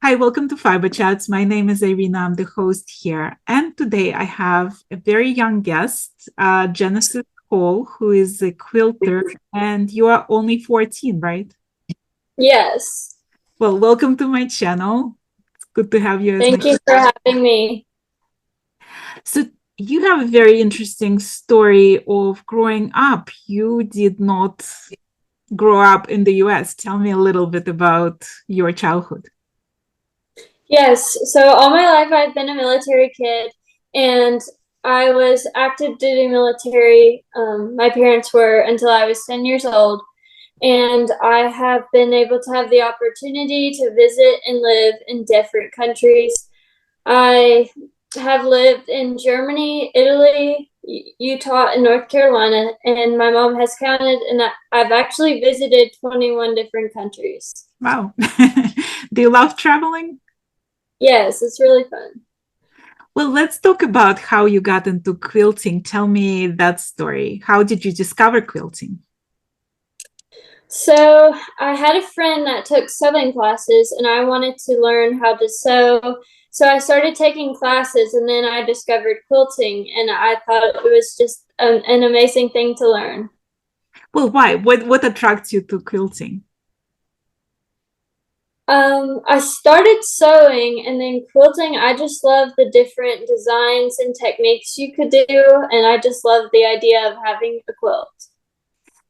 Hi, welcome to Fiberchats. My name is Irina. I'm the host here. And today I have a very young guest, Genesis Hall, who is a quilter, and you are only 14, right? Yes. Well, welcome to my channel. It's good to have you as my. Thank you for having me. So, you have a very interesting story of growing up. You did not grow up in the US. Tell me a little bit about your childhood. Yes. So all my life I've been a military kid and I was active duty military. My parents were until I was 10 years old. And I have been able to have the opportunity to visit and live in different countries. I have lived in Germany, Italy, Utah, and North Carolina, and my mom has counted, and I've actually visited 21 different countries. Wow. Do you love traveling? Yes, it's really fun. Well, let's talk about how you got into quilting. Tell me that story. How did you discover quilting? So, I had a friend that took sewing classes, and I wanted to learn how to sew. So, I started taking classes, and then I discovered quilting, and I thought it was just an amazing thing to learn. Well, why? What attracts you to quilting? I started sewing and then quilting. I just love the different designs and techniques you could do, and I just love the idea of having a quilt.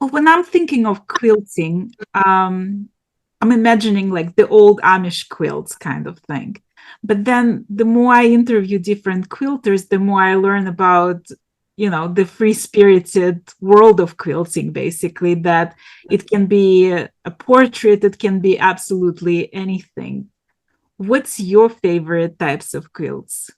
Well, when I'm thinking of quilting, I'm imagining like the old Amish quilts kind of thing. But then the more I interview different quilters, the more I learn about, the free-spirited world of quilting, basically, that it can be a portrait, it can be absolutely anything. What's your favorite types of quilts?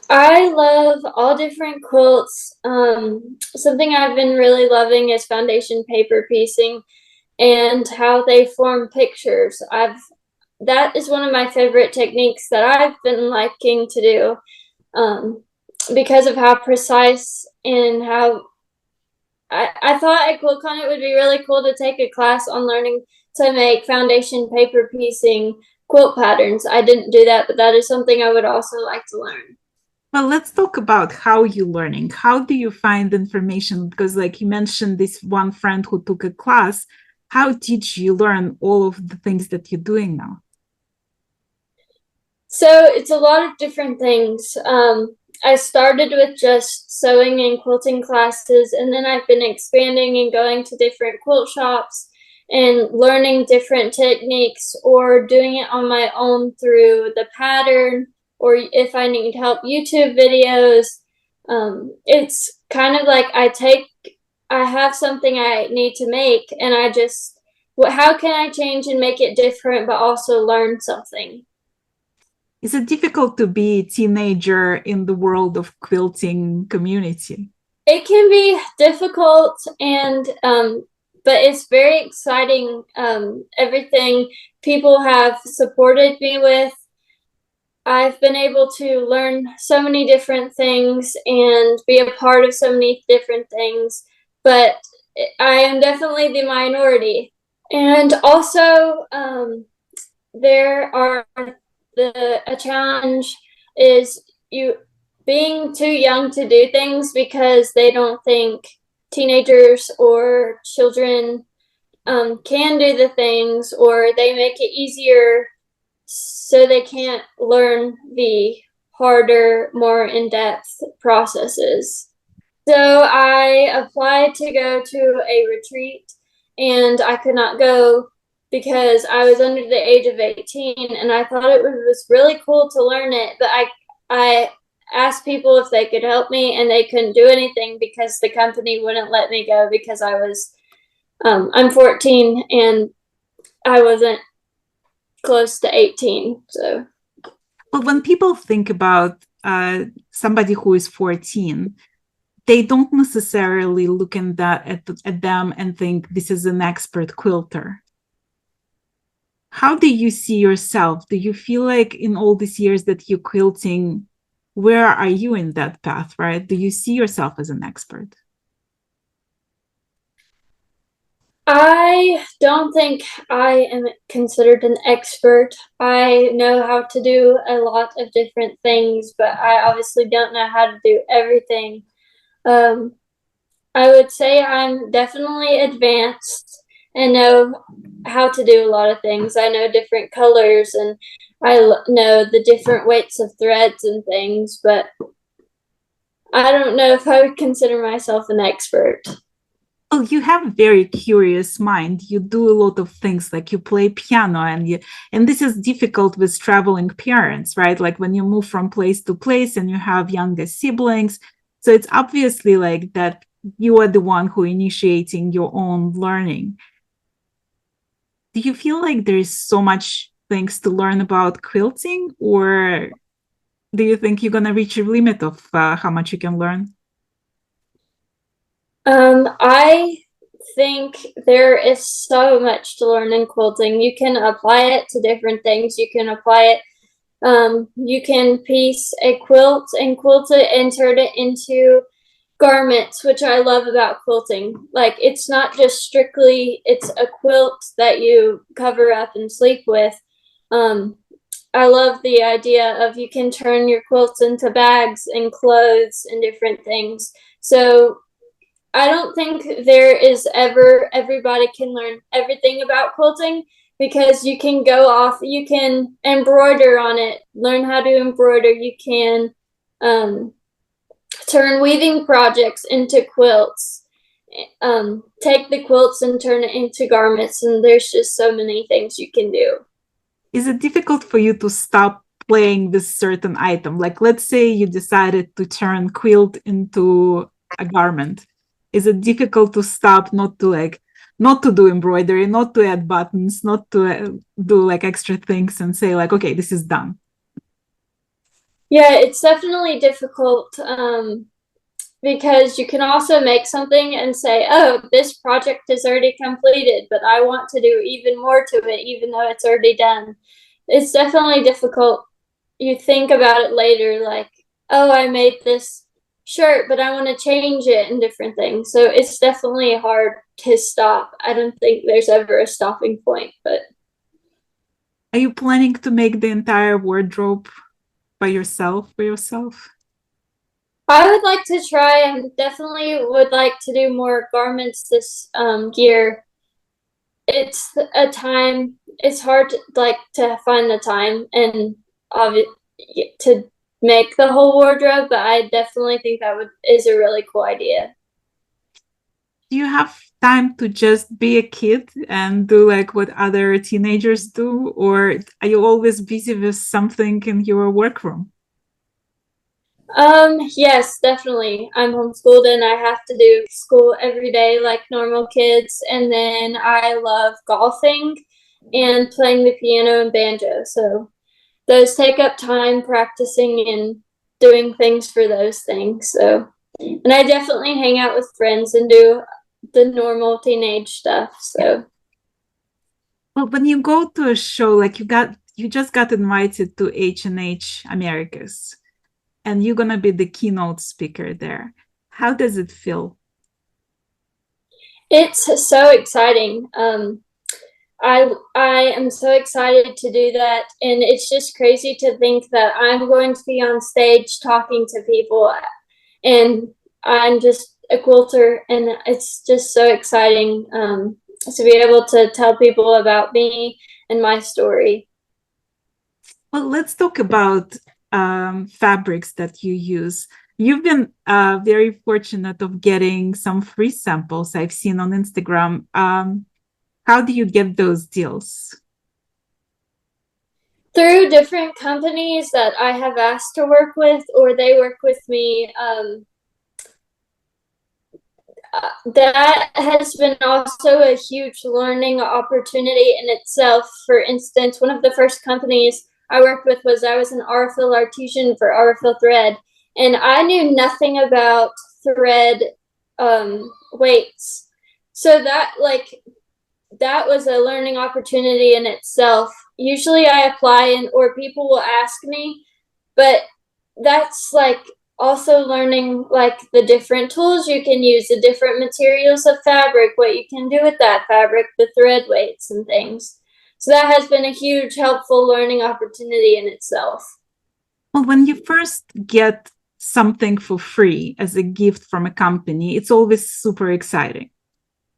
I love all different quilts. Something I've been really loving is foundation paper piecing and how they form pictures. That is one of my favorite techniques that I've been liking to do because of how precise and how I thought at Quiltcon it would be really cool to take a class on learning to make foundation paper piecing quilt patterns. I didn't do that, but that is something I would also like to learn. Well, let's talk about how you're learning. How do you find information? Because, like you mentioned, this one friend who took a class. How did you learn all of the things that you're doing now? So it's a lot of different things. I started with just sewing and quilting classes, and then I've been expanding and going to different quilt shops and learning different techniques or doing it on my own through the pattern or if I need help, YouTube videos. It's kind of like I have something I need to make, and how can I change and make it different, but also learn something? Is it difficult to be a teenager in the world of quilting community? It can be difficult and but it's very exciting. Everything people have supported me with. I've been able to learn so many different things and be a part of so many different things, but I am definitely the minority. And also, there are a challenge is you being too young to do things because they don't think teenagers or children can do the things, or they make it easier so they can't learn the harder, more in-depth processes. So I applied to go to a retreat and I could not go because I was under the age of 18, and I thought it was really cool to learn it, but I asked people if they could help me and they couldn't do anything because the company wouldn't let me go because I'm 14 and I wasn't close to 18. So Well, when people think about somebody who is 14, they don't necessarily look at them and think this is an expert quilter. How do you see yourself? Do you feel like in all these years that you're quilting, where are you in that path, right? Do you see yourself as an expert? I don't think I am considered an expert. I know how to do a lot of different things, but I obviously don't know how to do everything. Um, I would say I'm definitely advanced and know how to do a lot of things. I know different colors and know the different weights of threads and things, but I don't know if I would consider myself an expert. Oh, you have a very curious mind. You do a lot of things, like you play piano, and this is difficult with traveling parents, right? Like when you move from place to place and you have younger siblings. So it's obviously like that you are the one who initiating your own learning. Do you feel like there is so much things to learn about quilting, or do you think you're gonna reach a limit of how much you can learn? I think there is so much to learn in quilting. You can apply it to different things. You can apply it you can piece a quilt and quilt it and turn it into garments, which I love about quilting. Like it's not just strictly it's a quilt that you cover up and sleep with. Um, I love the idea of you can turn your quilts into bags and clothes and different things. So I don't think there is ever everybody can learn everything about quilting because you can go off, you can embroider on it, learn how to embroider, you can um, turn weaving projects into quilts, take the quilts and turn it into garments, and there's just so many things you can do. Is it difficult for you to stop playing this certain item? Like, let's say you decided to turn quilt into a garment. Is it difficult to stop, not to do embroidery, not to add buttons, not to do like extra things and say, like, okay, this is done? Yeah, it's definitely difficult because you can also make something and say, oh, this project is already completed, but I want to do even more to it, even though it's already done. It's definitely difficult. You think about it later, like, oh, I made this shirt, but I want to change it and different things. So it's definitely hard to stop. I don't think there's ever a stopping point, but Are you planning to make the entire wardrobe by yourself, for yourself? I would like to try and definitely would like to do more garments this year. It's a time, it's hard to find the time and obvi- to make the whole wardrobe, but I definitely think that would is a really cool idea. Do you have time to just be a kid and do like what other teenagers do, or are you always busy with something in your workroom? Yes, definitely. I'm homeschooled and I have to do school every day like normal kids. And then I love golfing and playing the piano and banjo. So those take up time practicing and doing things for those things. So, and I definitely hang out with friends and do the normal teenage stuff. So, Well, when you go to a show, like you just got invited to H&H Americas, and you're gonna be the keynote speaker there. How does it feel? it's so exciting. I am so excited to do that, and it's just crazy to think that I'm going to be on stage talking to people, and I'm just a quilter, and it's just so exciting to be able to tell people about me and my story. Well, let's talk about fabrics that you use. You've been very fortunate of getting some free samples I've seen on Instagram. How do you get those deals? Through different companies that I have asked to work with, or they work with me, that has been also a huge learning opportunity in itself. For instance, one of the first companies I worked with was I was an Aurifil artisan for Aurifil thread, and I knew nothing about thread weights. So that was a learning opportunity in itself. Usually I apply and or people will ask me, but that's like also learning like the different tools you can use, the different materials of fabric, what you can do with that fabric, the thread weights and things. So that has been a huge helpful learning opportunity in itself. Well, when you first get something for free as a gift from a company, it's always super exciting.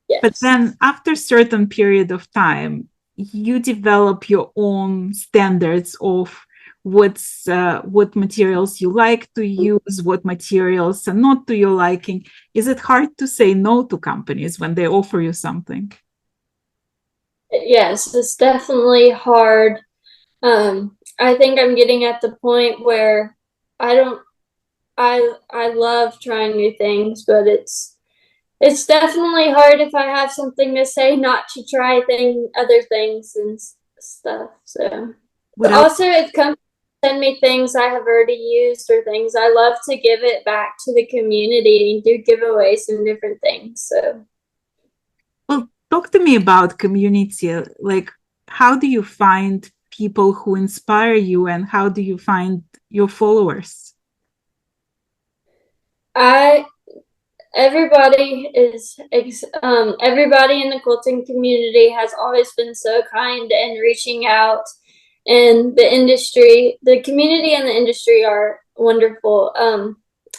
Yes. But then after a certain period of time, you develop your own standards of what materials you like to use, what materials are not to your liking. Is it hard to say no to companies when they offer you something? Yes, it's definitely hard. I think I'm getting at the point where I don't I love trying new things, but it's definitely hard if I have something to say not to try other things and stuff. So, but Without also if companies send me things I have already used or things, I love to give it back to the community and do giveaways and different things. So, Well, talk to me about community. Like, how do you find people who inspire you, and how do you find your followers? I everybody is everybody in the quilting community has always been so kind and reaching out, and the community and the industry are wonderful.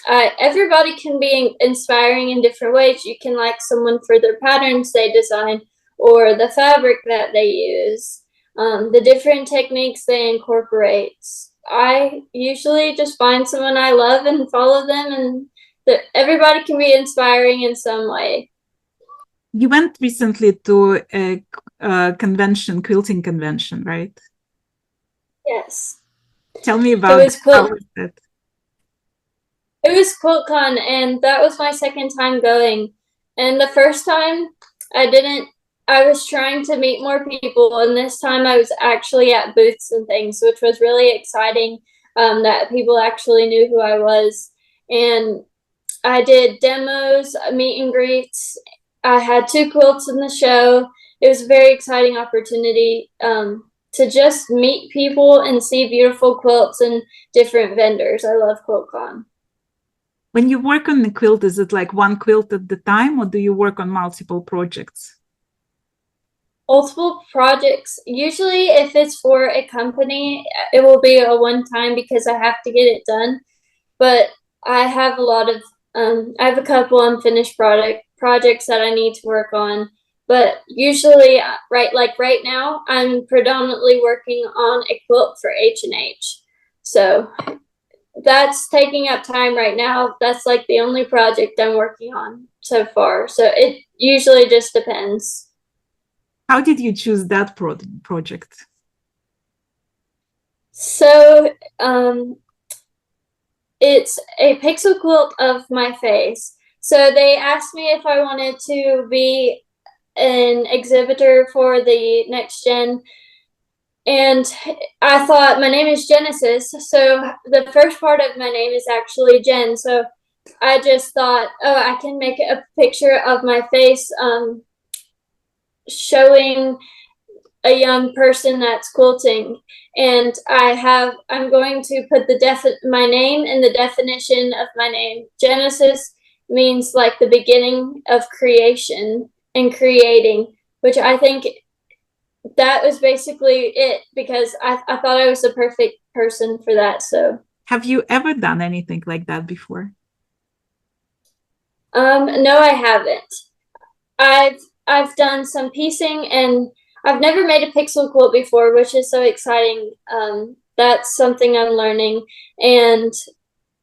Everybody can be inspiring in different ways. You can like someone for their patterns they design or the fabric that they use, the different techniques they incorporate. I usually just find someone I love and follow them, and everybody can be inspiring in some way. You went recently to a convention, quilting convention, right? Yes. Tell me It about was how Quilt. was that? It was Quiltcon, and that was my second time going. And the first time, I didn't. I was trying to meet more people, and this time I was actually at booths and things, which was really exciting. That people actually knew who I was, and I did demos, meet and greets. I had 2 quilts in the show. It was a very exciting opportunity to just meet people and see beautiful quilts and different vendors. I love QuiltCon. When you work on the quilt, is it like one quilt at the time, or do you work on multiple projects? Multiple projects. Usually, if it's for a company, it will be a one time because I have to get it done. But I have a lot of, I have a couple unfinished projects that I need to work on. But usually, right now, I'm predominantly working on a quilt for H&H. So that's taking up time right now. That's like the only project I'm working on so far. So it usually just depends. How did you choose that project? So it's a pixel quilt of my face. So they asked me if I wanted to be an exhibitor for the next gen. And I thought my name is Genesis. So the first part of my name is actually Jen. So I just thought, oh, I can make a picture of my face showing a young person that's quilting, and I'm going to put my name in the definition of my name. Genesis means like the beginning of creation and creating, which I think that was basically it because I thought I was the perfect person for that. So Have you ever done anything like that before? no, I haven't. I've done some piecing, and I've never made a pixel quilt before, which is so exciting. That's something I'm learning, and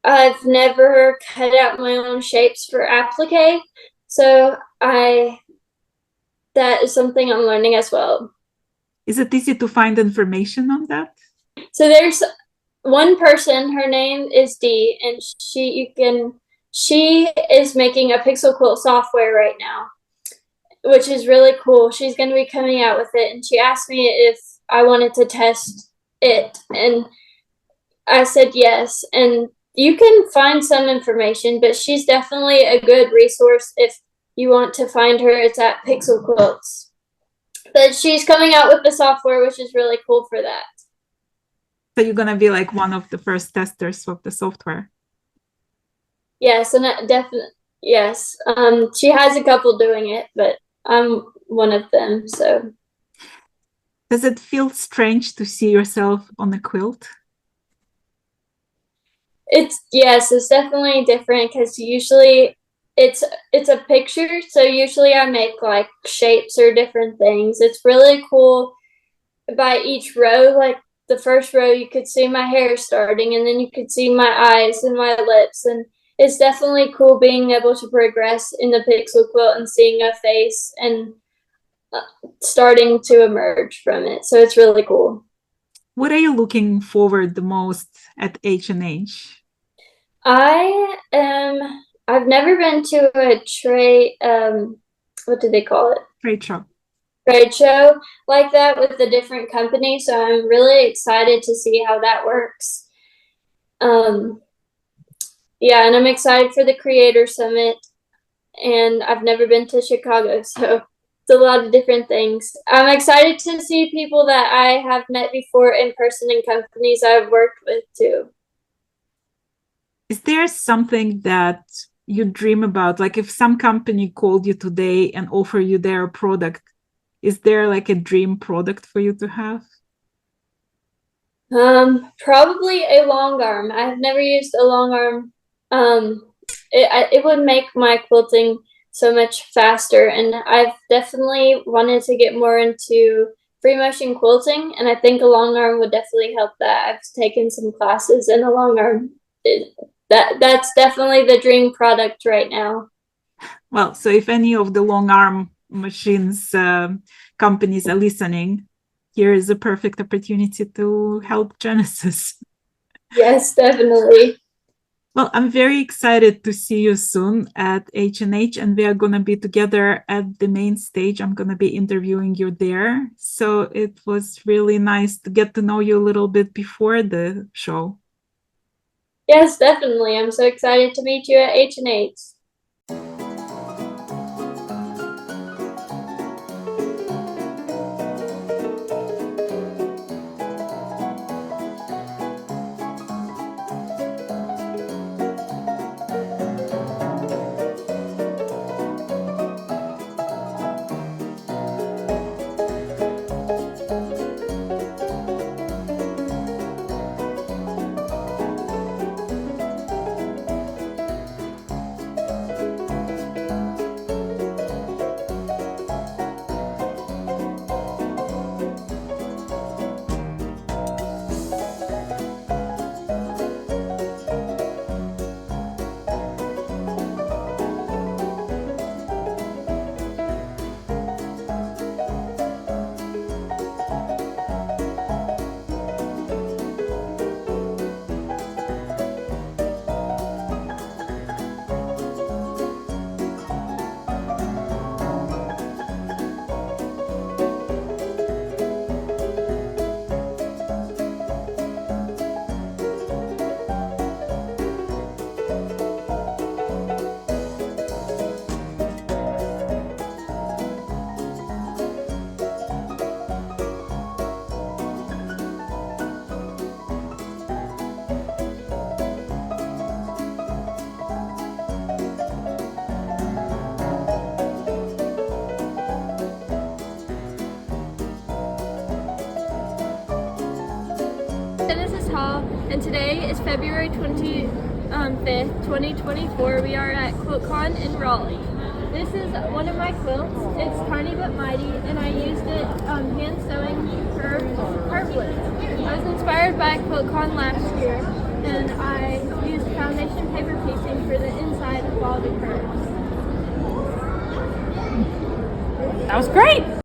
I've never cut out my own shapes for applique, so that is something I'm learning as well. Is it easy to find information on that? So there's one person, her name is Dee, and she is making a pixel quilt software right now, which is really cool. She's going to be coming out with it, and she asked me if I wanted to test it, and I said yes. And you can find some information, but she's definitely a good resource if you want to find her. It's at Pixel Quilts. But she's coming out with the software, which is really cool for that. So you're going to be like one of the first testers of the software. Yes, and definitely yes. She has a couple doing it, but I'm one of them. So Does it feel strange to see yourself on a quilt? it's definitely different because usually it's it's a picture. So usually I make like shapes or different things. It's really cool by each row. Like the first row, you could see my hair starting, and then you could see my eyes and my lips, and it's definitely cool being able to progress in the pixel quilt and seeing a face and uh, starting to emerge from it. So it's really cool. What are you looking forward the most at H&H? I am. I've never been to a trade. What do they call it? Trade show. Trade show like that with a different company. So I'm really excited to see how that works. Um, yeah, and I'm excited for the Creator Summit. And I've never been to Chicago, so it's a lot of different things. I'm excited to see people that I have met before in person and companies I've worked with too. Is there something that you dream about? Like if some company called you today and offer you their product, is there like a dream product for you to have? Probably a long arm. I've never used a long arm. It would make my quilting so much faster, and I've definitely wanted to get more into free motion quilting, and I think a long arm would definitely help that. I've taken some classes in a long arm. That's definitely the dream product right now. Well, so if any of the long arm machines companies are listening, here is a perfect opportunity to help Genesis. Yes, definitely. Well, I'm very excited to see you soon at H&H, and we are going to be together at the main stage. I'm going to be interviewing you there. So it was really nice to get to know you a little bit before the show. Yes, definitely. I'm so excited to meet you at H&H. Genesis Hall, and today is February 25th, 2024. We are at Quiltcon in Raleigh. This is one of my quilts. It's tiny but mighty, and I used it hand sewing for heartwood. I was inspired by Quiltcon last year, and I used foundation paper piecing for the inside of all the curves. That was great.